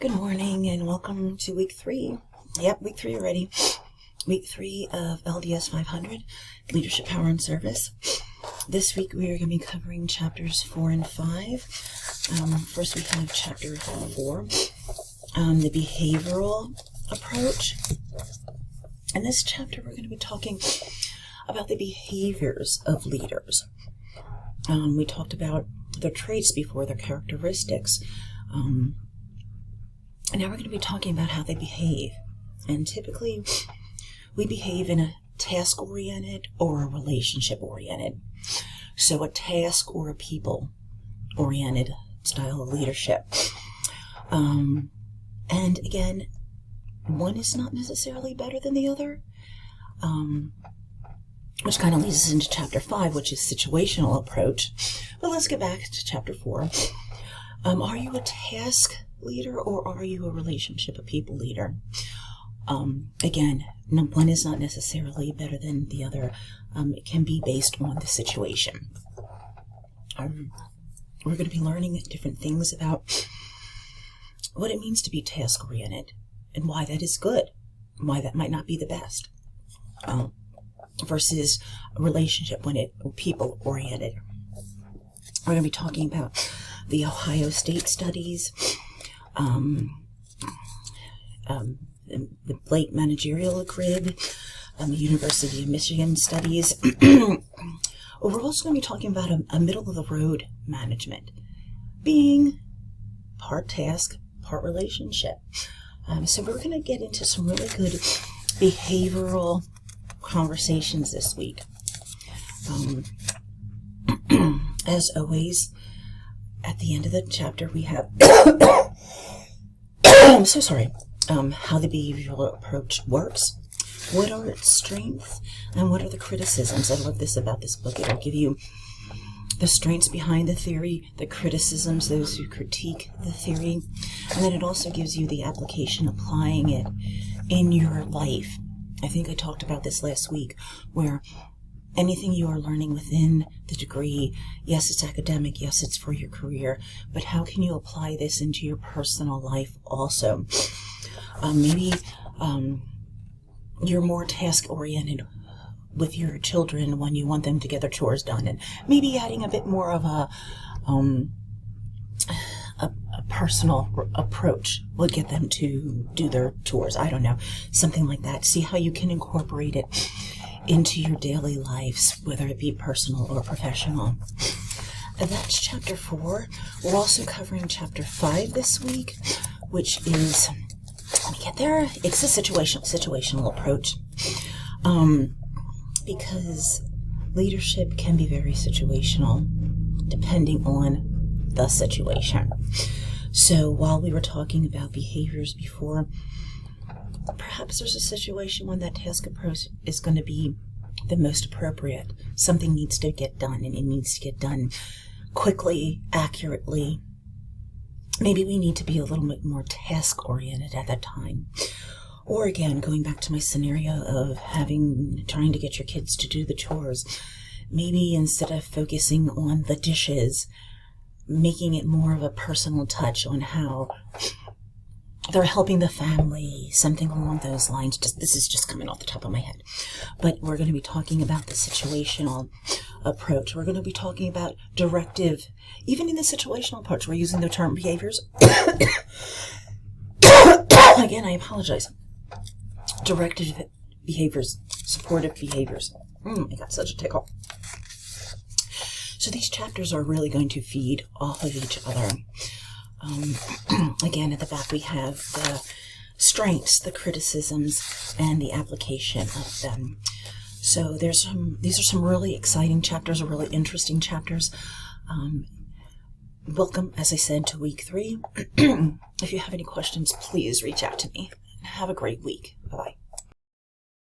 Good morning and welcome to week 3. Yep, week 3 already. Week 3 of LDS 500, Leadership, Power, and Service. This week we are going to be covering chapters 4 and 5. First we have chapter 4, the behavioral approach. In this chapter we're going to be talking about the behaviors of leaders. We talked about their traits before, their characteristics. And now we're going to be talking about how they behave. And typically, we behave in a task-oriented or a relationship-oriented. So a task or a people-oriented style of leadership. And again, one is not necessarily better than the other. Which kind of leads us into chapter 5, which is situational approach. But let's get back to chapter 4. Are you a task leader or are you a relationship, a people leader? Again, one is not necessarily better than the other. It can be based on the situation. We're going to be learning different things about what it means to be task-oriented and why that is good, why that might not be the best, versus a relationship when it people-oriented. We're going to be talking about the Ohio State studies, the Blake Managerial Grid, the University of Michigan studies. We're also going to be talking about a middle-of-the-road management, being part task, part relationship. So we're going to get into some really good behavioral conversations this week. As always, at the end of the chapter, we have I'm so sorry. How the behavioral approach works, what are its strengths, and what are the criticisms. I love this about this book. It'll give you the strengths behind the theory, the criticisms, those who critique the theory, and then it also gives you the application, applying it in your life. I think I talked about this last week, where anything you are learning within the degree, yes, it's academic, yes, it's for your career, but how can you apply this into your personal life also? Maybe you're more task-oriented with your children when you want them to get their chores done, and maybe adding a bit more of a personal approach will get them to do their chores. I don't know, something like that. See how you can incorporate it into your daily lives, whether it be personal or professional. And that's chapter 4. We're also covering chapter 5 this week, which is, let me get there, it's a situational approach. Because leadership can be very situational, depending on the situation. So while we were talking about behaviors before, perhaps there's a situation when that task approach is going to be the most appropriate. Something needs to get done, and it needs to get done quickly, accurately. Maybe we need to be a little bit more task-oriented at that time. Or again, going back to my scenario of trying to get your kids to do the chores, maybe instead of focusing on the dishes, making it more of a personal touch on how they're helping the family, something along those lines. This is just coming off the top of my head. But we're going to be talking about the situational approach. We're going to be talking about directive. Even in the situational approach, we're using the term behaviors. Again, I apologize. Directive behaviors, supportive behaviors. I got such a tickle. So these chapters are really going to feed off of each other. Again, at the back we have the strengths, the criticisms, and the application of them. So these are some really exciting chapters, really interesting chapters. Welcome, as I said, to week 3. If you have any questions, please reach out to me. Have a great week. Bye-bye.